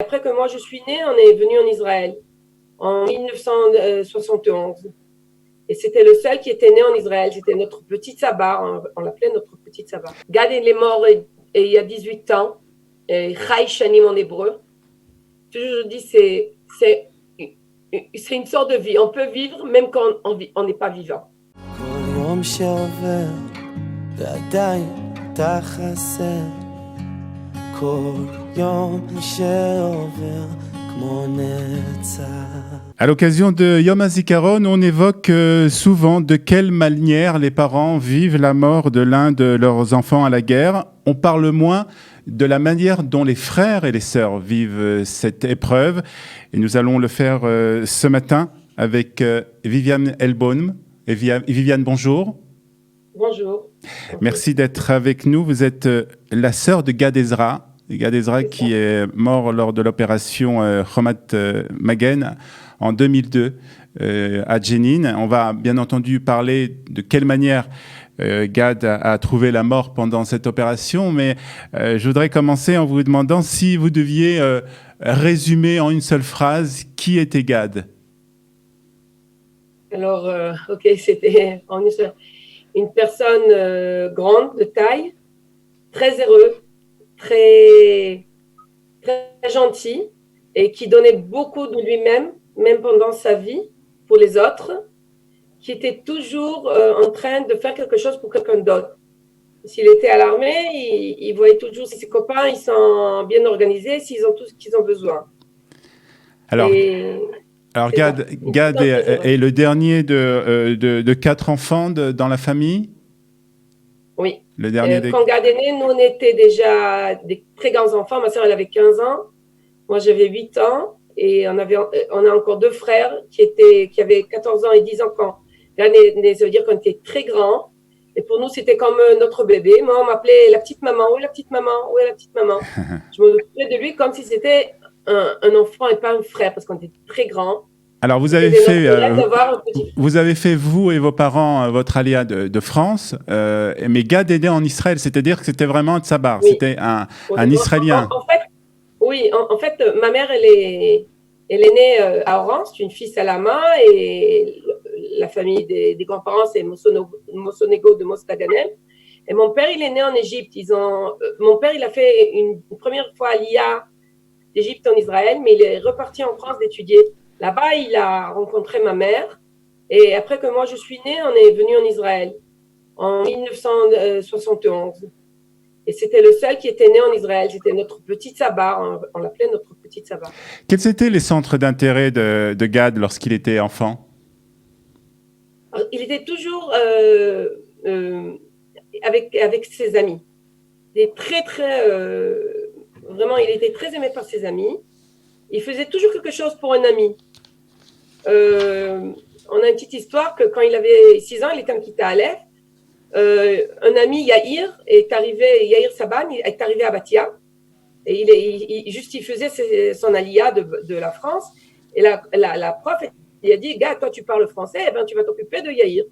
Après que moi je suis née, on est venu en Israël en 1971. Et c'était le seul qui était né en Israël. C'était notre petit sabbat. On l'appelait notre petit sabbat. Gad, il est mort il y a 18 ans. Chai Shanim en hébreu. Toujours je dis, c'est une sorte de vie. On peut vivre même quand on n'est pas vivant. À l'occasion de Yom HaZikaron, on évoque souvent de quelle manière les parents vivent la mort de l'un de leurs enfants à la guerre. On parle moins de la manière dont les frères et les sœurs vivent cette épreuve. Et nous allons le faire ce matin avec Viviane Elbaum. Et Viviane, bonjour. Bonjour. Merci d'être avec nous. Vous êtes la sœur de Gad Ezra. Gad Ezra qui est mort lors de l'opération Chomat Magen en 2002 à Jenin. On va bien entendu parler de quelle manière Gad a trouvé la mort pendant cette opération, mais je voudrais commencer en vous demandant si vous deviez résumer en une seule phrase qui était Gad. Alors, c'était une personne grande de taille, très heureux, très, très gentil et qui donnait beaucoup de lui-même, même pendant sa vie, pour les autres, qui était toujours en train de faire quelque chose pour quelqu'un d'autre. S'il était à l'armée, il voyait toujours si ses copains ils sont bien organisés, s'ils ont tout ce qu'ils ont besoin. Alors Gad est le dernier de 4 enfants dans la famille. Oui. Le dernier quand Gad est né, nous, on était déjà des très grands enfants. Ma soeur, elle avait 15 ans. Moi, j'avais 8 ans. Et on a encore 2 frères qui avaient 14 ans et 10 ans quand Gad est né. Ça veut dire qu'on était très grands. Et pour nous, c'était comme notre bébé. Moi, on m'appelait la petite maman. Où est la petite maman? Où est la petite maman? Je m'occupais de lui comme si c'était un enfant et pas un frère, parce qu'on était très grands. Alors, vous avez fait, vous et vos parents, votre alia de France, mais Gad est né en Israël, c'est-à-dire que c'était vraiment un tsabar, oui. C'était un Israélien. En fait, ma mère, elle est née à Oran, c'est une fille Salama, et la famille des grands-parents, c'est Mossonego de Mostaganem. Et mon père, il est né en Égypte. Mon père, il a fait une première fois alia d'Égypte en Israël, mais il est reparti en France d'étudier. Là-bas, il a rencontré ma mère. Et après que moi, je suis née, on est venu en Israël en 1971. Et c'était le seul qui était né en Israël. C'était notre petit sabbat. On l'appelait notre petit sabbat. Quels étaient les centres d'intérêt de Gad lorsqu'il était enfant? Il était toujours avec ses amis. Il était vraiment, il était très aimé par ses amis. Il faisait toujours quelque chose pour un ami. On a une petite histoire que quand il avait 6 ans, il était en Kita Aleph. Un ami, Yair Saban, est arrivé à Batia. Et il faisait son alia de la France. Et la prof, il a dit, gars, toi, tu parles français, eh ben, tu vas t'occuper de Yair.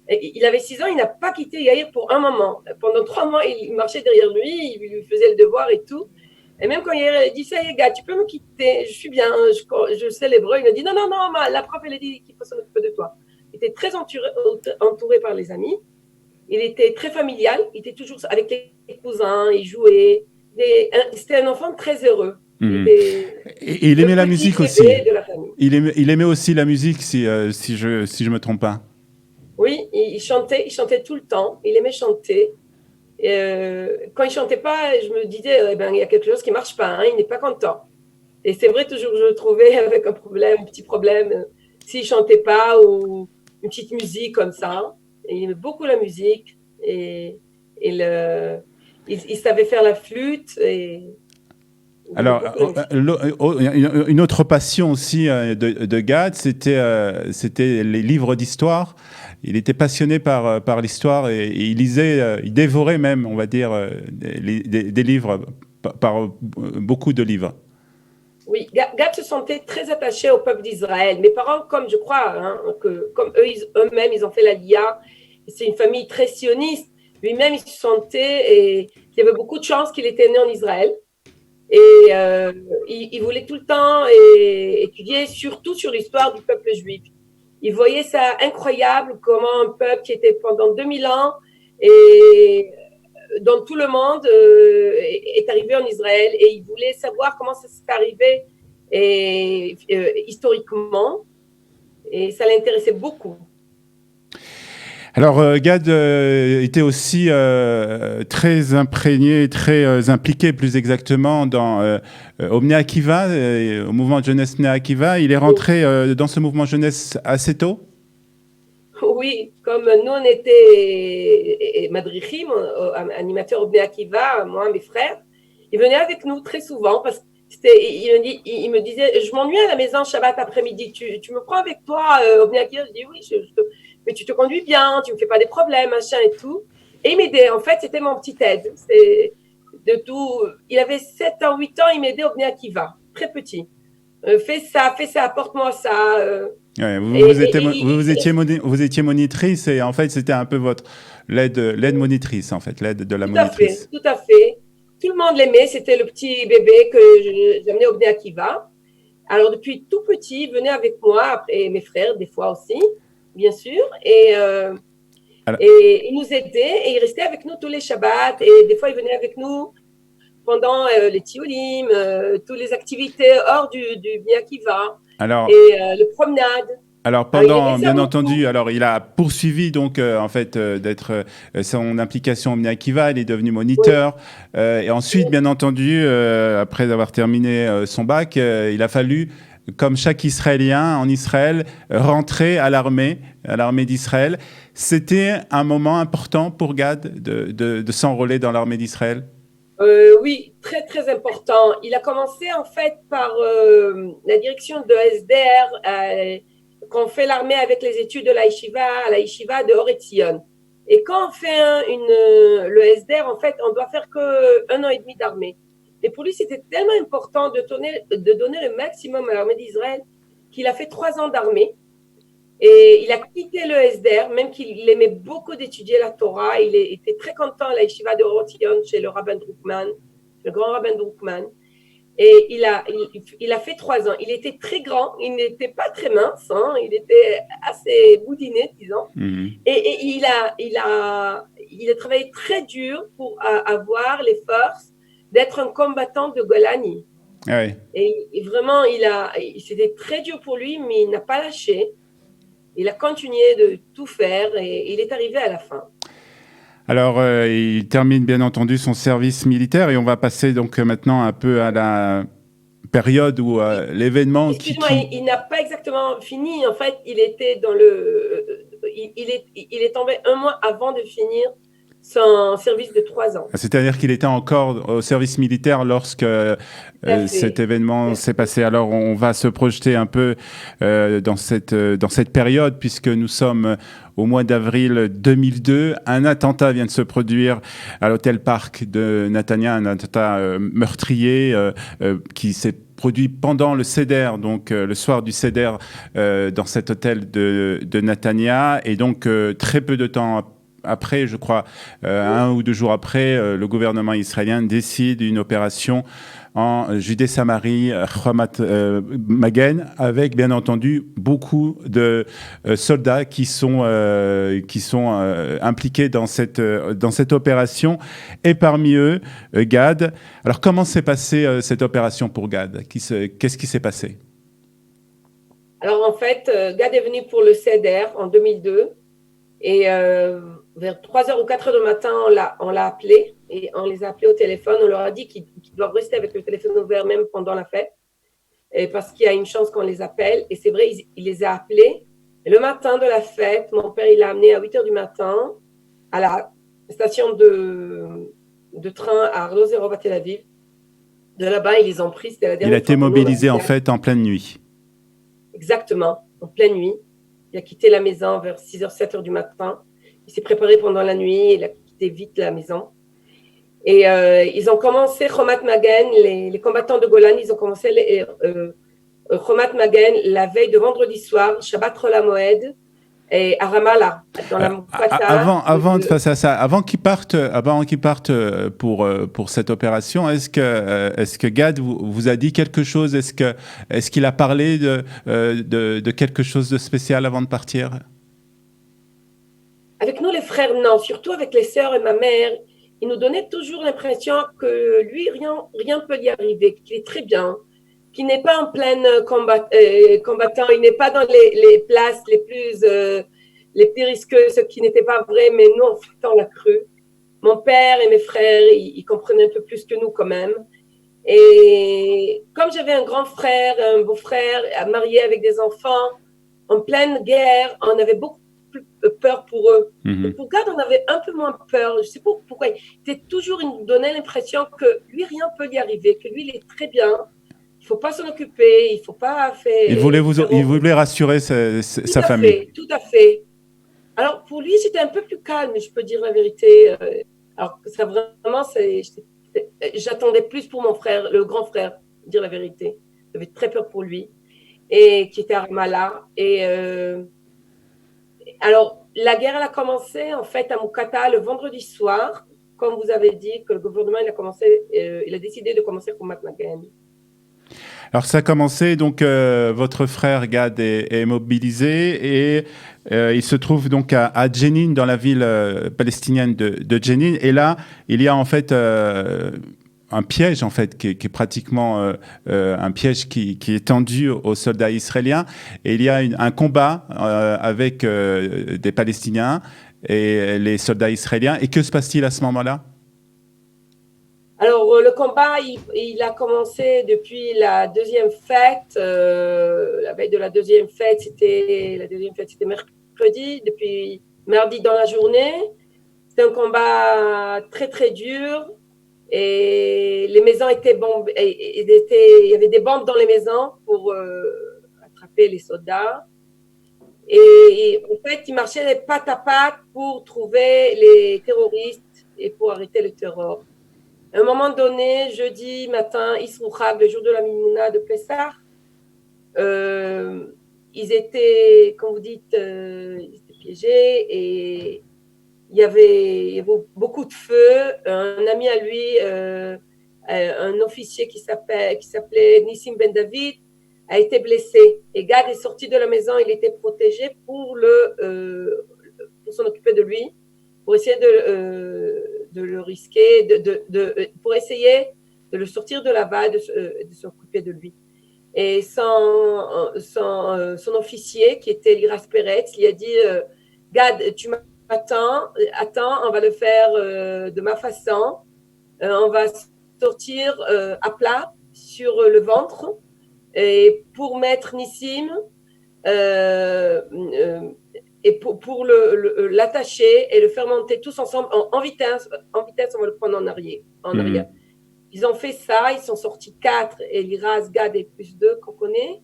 Et il avait 6 ans, il n'a pas quitté Yair pour un moment. Pendant 3 mois, il marchait derrière lui, il lui faisait le devoir et tout. Et même quand il dit, ça y est, gars, tu peux me quitter, je suis bien, je sais l'hébreu. Il m'a dit, non, la prof, elle a dit qu'il faut s'occuper de toi. Il était très entouré par les amis. Il était très familial, il était toujours avec les cousins, il jouait. C'était un enfant très heureux. Et il aimait la musique aussi. Il aimait aussi la musique, si je me trompe pas. Oui, il chantait tout le temps. Il aimait chanter. Quand il chantait pas, je me disais, il y a quelque chose qui marche pas. Hein, il n'est pas content. Et c'est vrai, toujours, je le trouvais avec un petit problème. S'il chantait pas ou une petite musique comme ça. Et il aimait beaucoup la musique. Et il savait faire la flûte. Alors, une autre passion aussi de Gad, c'était les livres d'histoire. Il était passionné par l'histoire et il lisait, il dévorait même, on va dire, des livres, par beaucoup de livres. Oui, Gad se sentait très attaché au peuple d'Israël. Mes parents, comme je crois, comme eux-mêmes, ils ont fait la Lia. C'est une famille très sioniste. Lui-même, il se sentait et il y avait beaucoup de chance qu'il était né en Israël. Et il voulait tout le temps étudier, surtout sur l'histoire du peuple juif. Il voyait ça incroyable, comment un peuple qui était pendant 2000 ans et dans tout le monde est arrivé en Israël. Et il voulait savoir comment ça s'est arrivé historiquement. Et ça l'intéressait beaucoup. Alors, Gad était aussi très imprégné, très impliqué plus exactement au Bnei Akiva, au mouvement de jeunesse Bnei Akiva. Il est rentré dans ce mouvement jeunesse assez tôt? Oui, comme nous, on était madrichim, animateurs au Bnei Akiva, moi, mes frères, ils venaient avec nous très souvent parce il me disait, je m'ennuie à la maison Shabbat après-midi, tu me prends avec toi au Bnei Akiva? Je dis oui, mais tu te conduis bien, tu me fais pas des problèmes, machin et tout. Et il m'aidait, en fait, c'était mon petit aide. De tout. Il avait 7 ans, 8 ans, il m'aidait au Bnei Akiva, très petit. Fais ça, apporte-moi ça. Ouais, vous étiez monitrice et en fait c'était un peu votre l'aide monitrice en fait, l'aide de la Tout à fait, monitrice. tout à fait. Tout le monde l'aimait, c'était le petit bébé que j'amenais au Bnei Akiva. Alors depuis tout petit, il venait avec moi, et mes frères des fois aussi, bien sûr, Alors, et il nous aidait et il restait avec nous tous les Shabbats et des fois il venait avec nous pendant les tiolim, toutes les activités hors du Bnei Akiva alors, et les promenades. Alors Alors il pendant, aimait ça bien entendu, beaucoup. alors il a poursuivi donc en fait d'être son implication au Bnei Akiva, il est devenu Oui, moniteur et ensuite bien entendu après avoir terminé son bac, il a fallu comme chaque Israélien en Israël rentrer à l'armée d'Israël. C'était un moment important pour Gad de s'enrôler dans l'armée d'Israël. Oui, très très important. Il a commencé en fait par la direction de SDR quand on fait l'armée avec les études de la yeshiva de Or Etzion. Et quand on fait le SDR, en fait, on doit faire que 1 an et demi d'armée. Et pour lui, c'était tellement important de donner le maximum à l'armée d'Israël qu'il a fait 3 ans d'armée. Et il a quitté le SDR, même qu'il aimait beaucoup d'étudier la Torah. Il était très content à la yeshiva de Rotion chez le rabbin Druckmann, le grand rabbin Druckmann. Et il a fait 3 ans. Il était très grand, il n'était pas très mince, hein, il était assez boudiné, disons. Mhm. Et il a travaillé très dur pour avoir les forces d'être un combattant de Golani. Ah ouais. Et vraiment, c'était très dur pour lui, mais il n'a pas lâché. Il a continué de tout faire et il est arrivé à la fin. Alors, il termine bien entendu son service militaire et on va passer donc maintenant un peu à la période où l'événement Excuse-moi, il n'a pas exactement fini. En fait, il était il est tombé 1 mois avant de finir son service de 3 ans. C'est-à-dire qu'il était encore au service militaire lorsque cet événement s'est passé. Alors on va se projeter un peu dans cette période puisque nous sommes au mois d'avril 2002. Un attentat vient de se produire à l'hôtel Park de Netanya, un attentat meurtrier qui s'est produit pendant le Seder, donc le soir du Seder dans cet hôtel de Netanya. Et donc très peu de temps après, je crois, 1 ou 2 jours après, le gouvernement israélien décide une opération en Judée-Samarie, Chomat Magen, avec bien entendu beaucoup de soldats qui sont impliqués dans cette opération. Et parmi eux, Gad. Alors comment s'est passée cette opération pour Gad? Qu'est-ce qui s'est passé? Alors en fait, Gad est venu pour le CEDER en 2002 et vers 3h ou 4h du matin, on l'a appelé et on les a appelés au téléphone. On leur a dit qu'ils doivent rester avec le téléphone ouvert même pendant la fête et parce qu'il y a une chance qu'on les appelle. Et c'est vrai, il les a appelés. Et le matin de la fête, mon père, il l'a amené à 8h du matin à la station de train à Arlozerov à Tel Aviv. De là-bas, ils les ont pris. C'était la Il a dernière été fois que nous, mobilisé en fait en pleine nuit. Exactement, en pleine nuit. Il a quitté la maison vers 6h, 7h du matin. Il s'est préparé pendant la nuit. Il a quitté vite la maison. Et ils ont commencé Chomat Magen, les combattants de Golan, ils ont commencé Chomat Magen la veille de vendredi soir, Shabbat Chol HaMoed, et à Ramallah, dans la Moukata. Avant qu'il parte pour cette opération, est-ce que Gad vous a dit quelque chose? Est-ce qu'il a parlé de quelque chose de spécial avant de partir? Avec nous, les frères, non. Surtout avec les sœurs et ma mère, il nous donnait toujours l'impression que lui, rien ne peut lui arriver, qu'il est très bien, qu'il n'est pas en plein combattant, il n'est pas dans les places les plus risqueuses, ce qui n'était pas vrai, mais nous, en fait, on l'a cru. Mon père et mes frères, ils comprenaient un peu plus que nous quand même. Et comme j'avais un grand frère, un beau-frère, marié avec des enfants, en pleine guerre, on avait beaucoup plus peur pour eux. Et pour Gad, on avait un peu moins peur. Je sais pas pourquoi. Il nous donnait l'impression que lui, rien ne peut lui arriver, que lui, il est très bien. Il ne faut pas s'en occuper, il ne faut pas faire... Il voulait rassurer sa famille. Tout à fait. Alors, pour lui, c'était un peu plus calme, je peux dire la vérité. Alors, ça vraiment, j'attendais plus pour mon frère, le grand frère, dire la vérité. J'avais très peur pour lui, et qui était à Ramallah. Alors, la guerre, elle a commencé, en fait, à Moukata le vendredi soir, comme vous avez dit, que le gouvernement, il a décidé de commencer pour Magan. Alors ça a commencé, donc votre frère Gad est mobilisé et il se trouve donc à Jenin, dans la ville palestinienne de Jenin. Et là, il y a en fait un piège en fait qui est pratiquement un piège qui est tendu aux soldats israéliens. Et il y a un combat avec des Palestiniens et les soldats israéliens. Et que se passe-t-il à ce moment-là? Alors, le combat, il a commencé depuis la deuxième fête. La veille de la deuxième fête, c'était mercredi. Depuis mardi dans la journée, c'était un combat très, très dur. Et les maisons étaient bombées. Il y avait des bombes dans les maisons pour attraper les soldats. Et en fait, ils marchaient patte à patte pour trouver les terroristes et pour arrêter le terror. À un moment donné, jeudi matin, Isrouchag, le jour de la Mimouna de Pessah, ils étaient, comme vous dites, ils étaient piégés et il y avait beaucoup de feu. Un ami à lui, un officier qui s'appelait Nissim Ben David, a été blessé. Et Gad est sorti de la maison, il était protégé pour s'en occuper de lui, pour essayer de le risquer, pour essayer de le sortir de là-bas, de s'occuper de lui. Et son officier, qui était Liras Peretz, lui a dit Gad, tu m'attends, attends, on va le faire de ma façon. On va sortir à plat sur le ventre et pour mettre Nissim et pour l'attacher et le faire monter tous ensemble en vitesse, on va le prendre en arrière. Ils ont fait ça, ils sont sortis 4, Eliraz, Gad et plus 2 qu'on connaît,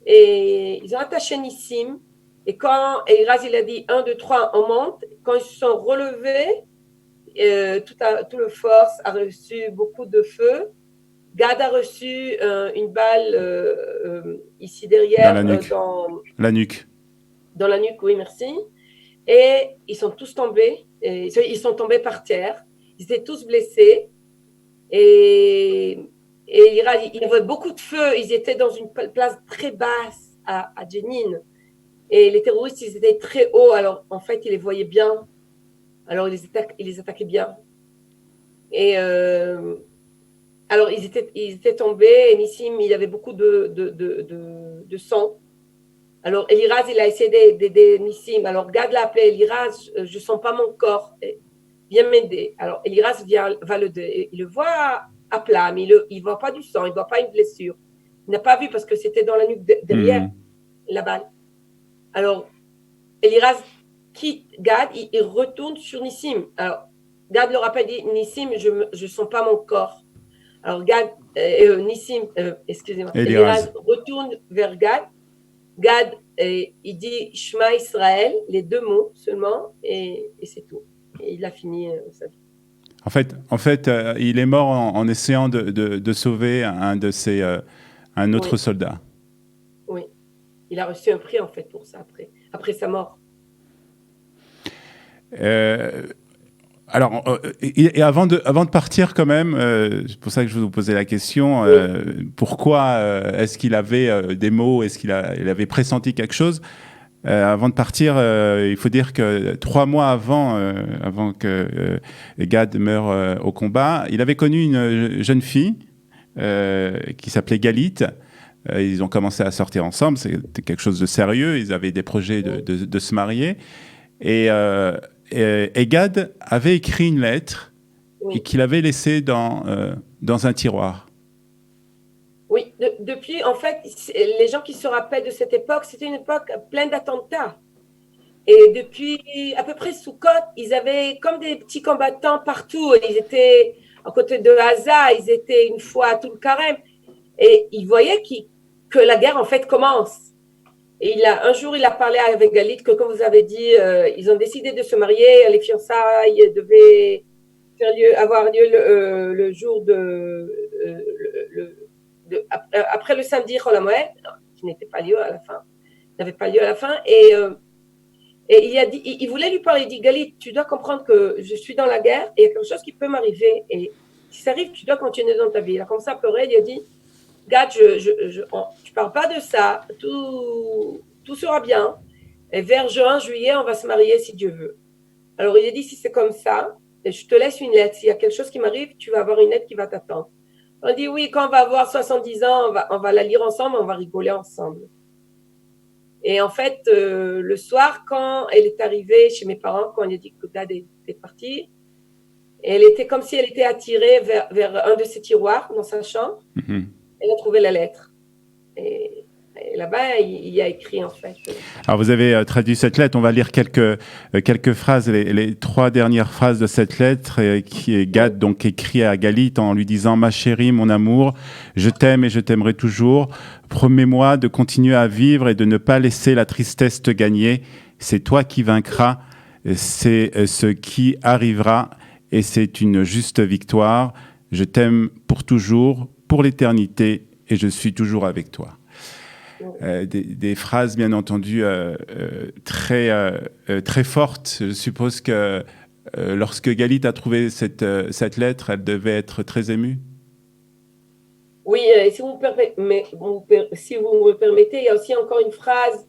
et ils ont attaché Nissim, et quand Eliraz il a dit 1, 2, 3, on monte, quand ils se sont relevés, toute la force a reçu beaucoup de feu. Gad a reçu une balle ici derrière. Dans la nuque. La nuque. Dans la nuque, oui, merci. Et ils sont tous tombés. Ils sont tombés par terre. Ils étaient tous blessés. Et il y avait beaucoup de feu. Ils étaient dans une place très basse à Jenin. Et les terroristes, ils étaient très hauts. Alors, en fait, ils les voyaient bien. Alors, ils les attaquaient bien. Et alors, ils étaient tombés. Et Nissim, il avait beaucoup de sang. Alors, Eliraz, il a essayé d'aider Nissim. Alors, Gad l'a appelé Eliraz, je ne sens pas mon corps. Viens m'aider. Alors, Eliraz va l'aider. Il le voit à plat, mais il ne voit pas du sang, il ne voit pas une blessure. Il n'a pas vu parce que c'était dans la nuque derrière la balle. Alors, Eliraz quitte Gad, il retourne sur Nissim. Alors, Gad leur rappelle, dit Nissim, je ne sens pas mon corps. Alors, Nissim, excusez-moi, Eliraz retourne vers Gad. Gad, il dit Shema Israël, les 2 mots seulement, et c'est tout. Et il a fini sa vie. En fait, il est mort en essayant de sauver un autre soldat. Oui, il a reçu un prix en fait pour ça après sa mort. Alors, et avant de partir quand même, c'est pour ça que je vous posais la question, pourquoi est-ce qu'il avait des mots, est-ce qu'il avait pressenti quelque chose? Avant de partir, il faut dire que 3 mois avant que Gad meure au combat, il avait connu une jeune fille qui s'appelait Galit. Ils ont commencé à sortir ensemble, c'était quelque chose de sérieux, ils avaient des projets de se marier. Et Gad avait écrit une lettre et qu'il avait laissée dans un tiroir. Oui, depuis, en fait, les gens qui se rappellent de cette époque, c'était une époque pleine d'attentats. Et depuis à peu près Soukot, ils avaient comme des petits combattants partout. Ils étaient à côté de Gaza, ils étaient une fois à tout le carême. Et ils voyaient que la guerre, en fait, commence. Et un jour, il a parlé avec Galit que, comme vous avez dit, ils ont décidé de se marier. Les fiançailles devaient avoir lieu le jour après le samedi Chol HaMoed, qui n'était pas lieu à la fin, n'avait pas lieu à la fin. Et il a dit, il voulait lui parler. Il dit, Galit, tu dois comprendre que je suis dans la guerre et il y a quelque chose qui peut m'arriver. Et si ça arrive, tu dois continuer dans ta vie. Il a commencé à pleurer. Il a dit, Gad, tu parles pas de ça. Tout sera bien. Et vers juin, juillet, on va se marier si Dieu veut. Alors, il a dit, si c'est comme ça, je te laisse une lettre. S'il y a quelque chose qui m'arrive, tu vas avoir une lettre qui va t'attendre. On dit, oui, quand on va avoir 70 ans, on va la lire ensemble, on va rigoler ensemble. Et en fait, le soir, quand elle est arrivée chez mes parents, quand on a dit que Gad est parti, elle était comme si elle était attirée vers un de ses tiroirs dans sa chambre. Mm-hmm. Elle a trouvé la lettre. Et là-bas, il y a écrit, en fait. Alors, vous avez traduit cette lettre. On va lire quelques phrases, les 3 dernières phrases de cette lettre qui est Gad donc écrit à Galit en lui disant « Ma chérie, mon amour, je t'aime et je t'aimerai toujours. Promets-moi de continuer à vivre et de ne pas laisser la tristesse te gagner. C'est toi qui vaincras. C'est ce qui arrivera et c'est une juste victoire. Je t'aime pour toujours, pour l'éternité et je suis toujours avec toi. » Des phrases, bien entendu, très fortes. Je suppose que lorsque Galit a trouvé cette lettre, elle devait être très émue. Oui, si vous me permettez, il y a aussi encore une phrase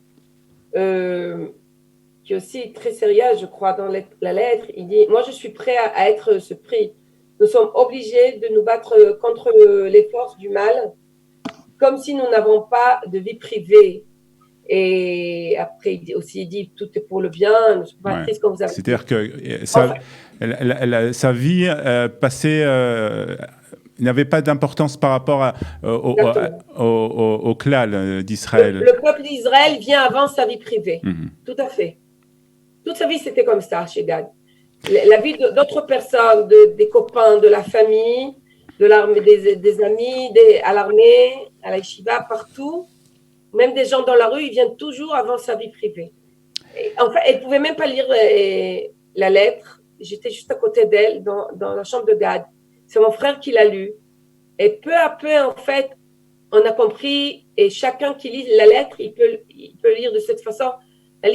qui est aussi très sérieuse, je crois, dans la lettre. Il dit « Moi, je suis prêt à être ce prix. Nous sommes obligés de nous battre contre les forces du mal, comme si nous n'avons pas de vie privée. » Et après, il dit tout est pour le bien. Je ne suis pas triste quand vous avez. C'est-à-dire que sa vie passée n'avait pas d'importance par rapport au clan d'Israël. Le peuple d'Israël vient avant sa vie privée. Mm-hmm. Tout à fait. Toute sa vie, c'était comme ça chez Gad. La vie d'autres personnes, des copains, de la famille, de l'armée, des amis, à l'armée, à la yeshiva, partout. Même des gens dans la rue, ils viennent toujours avant sa vie privée. En fait, elle ne pouvait même pas lire la lettre. J'étais juste à côté d'elle, dans la chambre de Gad. C'est mon frère qui l'a lu. Et peu à peu, en fait, on a compris, et chacun qui lit la lettre, il peut lire de cette façon, la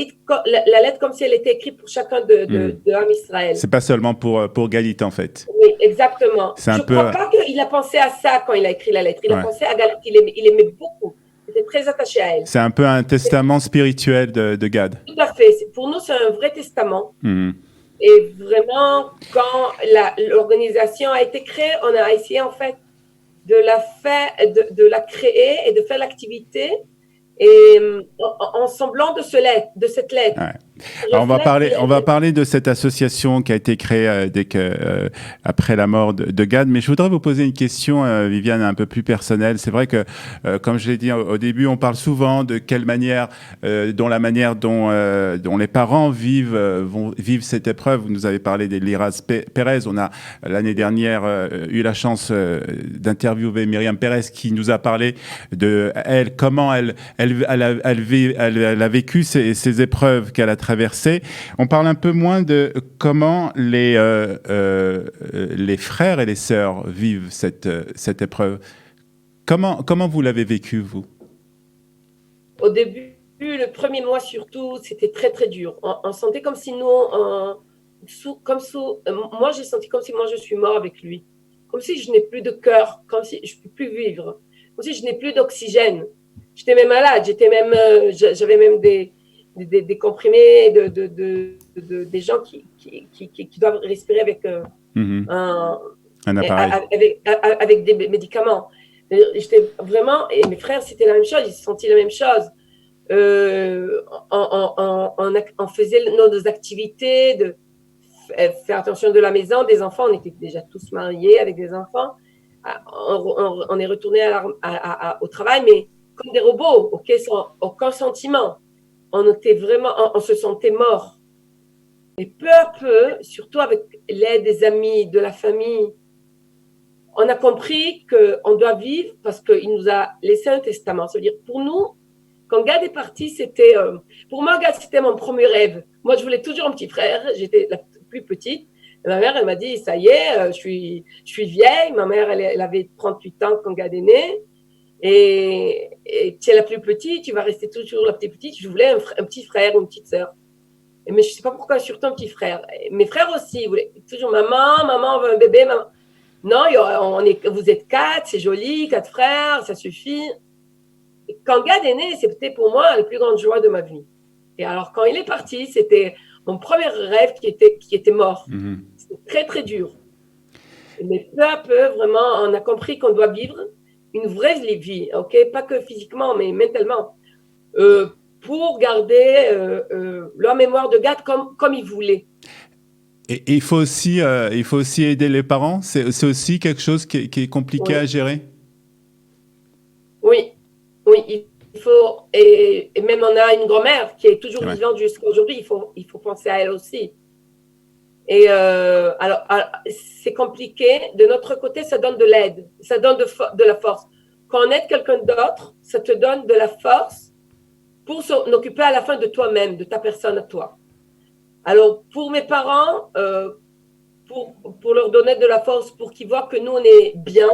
lettre comme si elle était écrite pour chacun de Am Israël. C'est pas seulement pour Galit, en fait. Oui, exactement. Je ne crois pas qu'il a pensé à ça quand il a écrit la lettre. Il a pensé à Galit, il aimait beaucoup. Il était très attaché à elle. C'est un peu un testament spirituel de Gad. Tout à fait. Pour nous, c'est un vrai testament. Et vraiment, quand l'organisation a été créée, on a essayé en fait de la créer et de faire l'activité et en semblant de cette lettre. Ouais. Alors on va parler de cette association qui a été créée après la mort de Gad, mais je voudrais vous poser une question, Viviane, un peu plus personnelle. C'est vrai que, comme je l'ai dit au début, on parle souvent de quelle manière, dont les parents vont vivre cette épreuve. Vous nous avez parlé d'Eliraz Pérez. On a l'année dernière eu la chance d'interviewer Myriam Pérez qui nous a parlé de elle, comment elle a vécu ces épreuves qu'elle a traversées. On parle un peu moins de comment les frères et les sœurs vivent cette épreuve. Comment vous l'avez vécu, vous? Au début, le premier mois surtout, c'était très, très dur. On sentait comme si nous, moi, j'ai senti comme si moi, je suis mort avec lui. Comme si je n'ai plus de cœur, comme si je ne peux plus vivre, comme si je n'ai plus d'oxygène. J'étais même malade, j'avais même des comprimés, des gens qui doivent respirer avec, un appareil. avec des médicaments. J'étais vraiment, et mes frères, c'était la même chose, ils se sentaient la même chose. On faisait nos activités, de faire attention de la maison, des enfants, on était déjà tous mariés avec des enfants. On est retourné au travail, mais comme des robots, sans aucun sentiment. On se sentait mort. Et peu à peu, surtout avec l'aide des amis, de la famille, on a compris qu'on doit vivre parce qu'il nous a laissé un testament. Ça veut dire, pour nous, quand Gad est parti, c'était, pour moi, Gad, c'était mon premier rêve. Moi, je voulais toujours un petit frère. J'étais la plus petite. Et ma mère, elle m'a dit, ça y est, je suis vieille. Ma mère, elle avait 38 ans quand Gad est né. Et tu es la plus petite, tu vas rester toujours la plus petite. Je voulais un petit frère ou une petite sœur. Mais je ne sais pas pourquoi, surtout un petit frère. Et mes frères aussi, ils voulaient toujours maman, on veut un bébé. Maman. Non, vous êtes 4, c'est joli, 4 frères, ça suffit. Et quand Gad est né, c'était pour moi la plus grande joie de ma vie. Et alors, quand il est parti, c'était mon premier rêve qui était mort. C'était très, très dur. Mais peu à peu, vraiment, on a compris qu'on doit vivre une vraie vie, pas que physiquement, mais mentalement, pour garder la mémoire de Gad comme il voulait. Et il faut aussi aider les parents. C'est aussi quelque chose qui est compliqué à gérer. Oui, il faut, et même on a une grand-mère qui est toujours vivante jusqu'à aujourd'hui, il faut penser à elle aussi. Et alors, c'est compliqué. De notre côté, ça donne de l'aide, ça donne de la force. Quand on aide quelqu'un d'autre, ça te donne de la force pour s'en occuper à la fin de toi-même, de ta personne à toi. Alors, pour mes parents, pour leur donner de la force, pour qu'ils voient que nous, on est bien,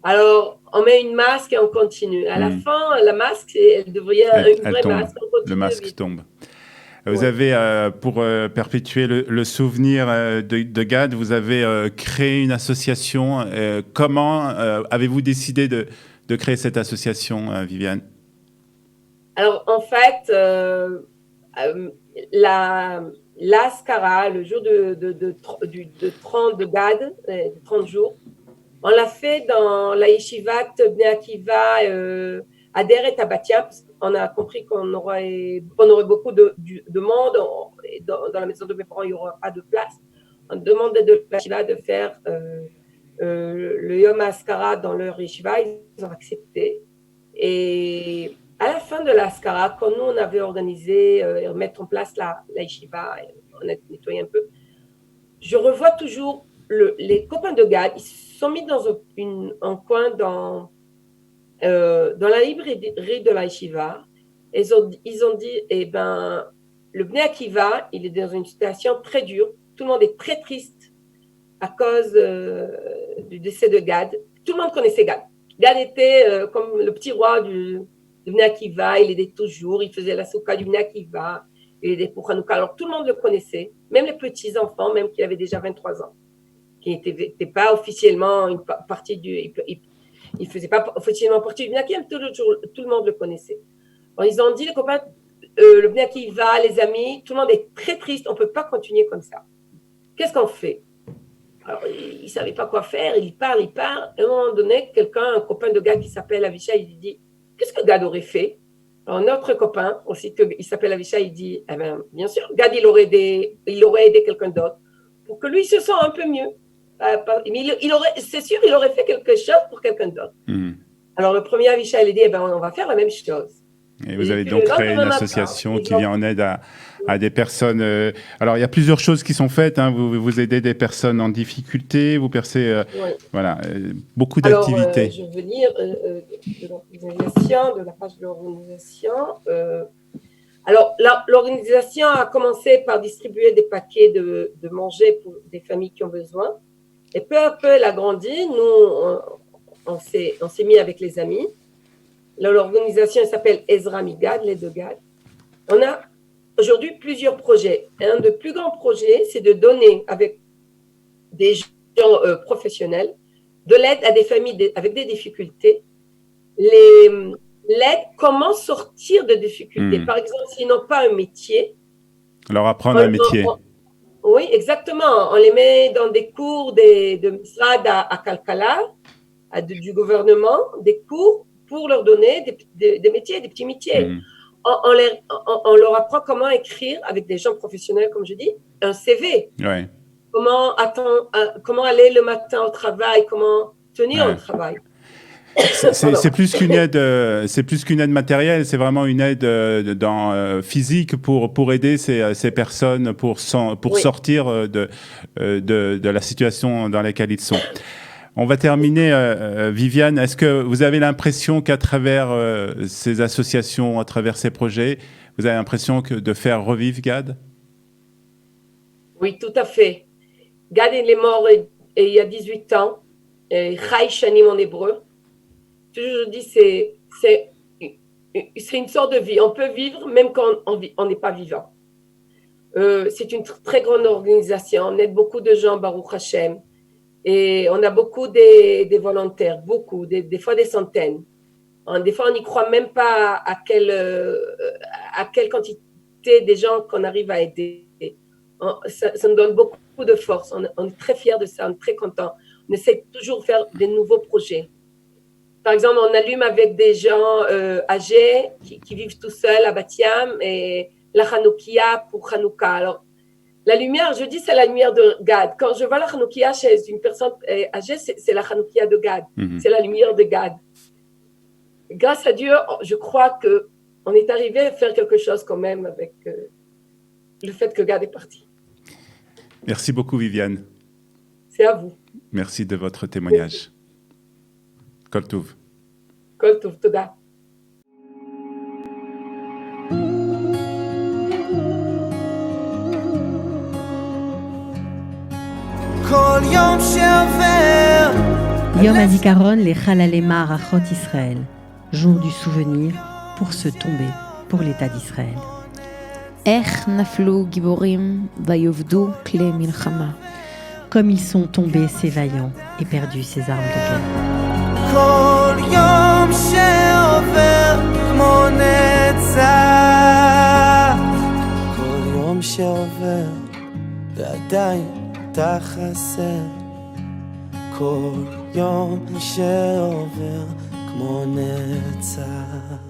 alors on met une masque et on continue. À la fin, la masque, elle devrait une vraie masque. Le masque tombe. Vous avez, pour perpétuer le souvenir de Gad, vous avez créé une association. Comment avez-vous décidé de créer cette association, Viviane? Alors, en fait, l'Askara, le jour de 30 de Gad, 30 jours, on l'a fait dans la Yeshivat Bnei Akiva à Deret à Batia, parce qu'on a compris qu'on aurait beaucoup de monde. Dans la maison de mes parents, il n'y aura pas de place. On demandait de la Yeshiva de faire le Yom HaAskara dans leur Yeshiva. Ils ont accepté. Et à la fin de l'Askara, quand nous, on avait organisé mettre en place la Yeshiva, on a nettoyé un peu, je revois toujours les copains de Gad, ils se sont mis dans un coin dans la librairie de la Yeshiva. Ils ont dit, le Bnei Akiva, il est dans une situation très dure. Tout le monde est très triste à cause du décès de Gad. Tout le monde connaissait Gad. Gad était comme le petit roi du Bnei Akiva. Il aidait toujours. Il faisait la soukha du Bnei Akiva. Il aidait pour Hanouka. Alors, tout le monde le connaissait. Même les petits-enfants, même qui avaient déjà 23 ans. Qui n'était pas officiellement une partie du... Il ne faisait pas officiellement partie du Bnei Akiva, mais tout le monde le connaissait. Alors, ils ont dit, les copains, le Bnei Akiva, les amis, tout le monde est très triste, on ne peut pas continuer comme ça. Qu'est-ce qu'on fait? Alors, ils ne savaient pas quoi faire, ils parlent. Et à un moment donné, un copain de Gad qui s'appelle Avishai, il dit, qu'est-ce que Gad aurait fait? Alors, notre copain, aussi, il s'appelle Avishai, il dit, bien sûr, Gad, il aurait aidé quelqu'un d'autre pour que lui se sente un peu mieux. Mais c'est sûr, il aurait fait quelque chose pour quelqu'un d'autre. Alors, le premier Avishai, il dit, on va faire la même chose. Et vous avez donc créé une association qui vient en aide à des personnes. Alors, il y a plusieurs choses qui sont faites. Hein. Vous aidez des personnes en difficulté, vous percez voilà, beaucoup d'activités. Alors, je veux dire de l'organisation, de la page de l'organisation. Alors, l'organisation a commencé par distribuer des paquets de manger pour des familles qui ont besoin. Et peu à peu, elle a grandi. Nous, on s'est mis avec les amis. L'organisation s'appelle Ezra Migad, les deux Gad. On a aujourd'hui plusieurs projets. Un des plus grands projets, c'est de donner avec des gens professionnels de l'aide à des familles avec des difficultés, l'aide comment sortir de difficultés. Par exemple, s'ils n'ont pas un métier. Leur apprendre un métier. Oui, exactement. On les met dans des cours de Misrad à Kalkala, du gouvernement, des cours pour leur donner des métiers, des petits métiers. On leur apprend comment écrire avec des gens professionnels, comme je dis, un CV. Ouais. Comment aller le matin au travail, comment tenir au travail. C'est plus qu'une aide matérielle, c'est vraiment une aide physique pour aider ces personnes pour sortir de la situation dans laquelle ils sont. On va terminer, Viviane. Est-ce que vous avez l'impression qu'à travers ces associations, à travers ces projets, vous avez l'impression de faire revivre Gad? Oui, tout à fait. Gad, il est mort il y a 18 ans. Chai Shanim en hébreu. Je dis, c'est une sorte de vie. On peut vivre même quand on n'est pas vivant. C'est une très grande organisation. On aide beaucoup de gens, Baruch Hashem. Et on a beaucoup des volontaires, beaucoup, des fois des centaines. Des fois, on n'y croit même pas à quelle quantité des gens qu'on arrive à aider. Ça nous donne beaucoup de force. On est très fiers de ça, on est très contents. On essaie toujours de faire des nouveaux projets. Par exemple, on allume avec des gens âgés qui vivent tout seuls à Bat-Yam et la Hanoukia pour Hanouka. Alors, la lumière, je dis, c'est la lumière de Gad. Quand je vois la Hanoukia chez une personne âgée, c'est la Hanoukia de Gad. C'est la lumière de Gad. Grâce à Dieu, je crois qu'on est arrivé à faire quelque chose quand même avec le fait que Gad est parti. Merci beaucoup, Viviane. C'est à vous. Merci de votre témoignage. Kol Tov. Kol Tov, toda. Yom HaZikaron les Chalalei Ma'arachot Israël, jour du souvenir pour se tomber pour l'État d'Israël. איך נפלו גיבורים ויאבדו כלי מלחמה. Comme ils sont tombés ces vaillants et perdus ces armes de guerre. כל יום שעובר כמו נצח, כל יום שעובר ועדיין אתה חסר, כל יום שעובר כמו נצח.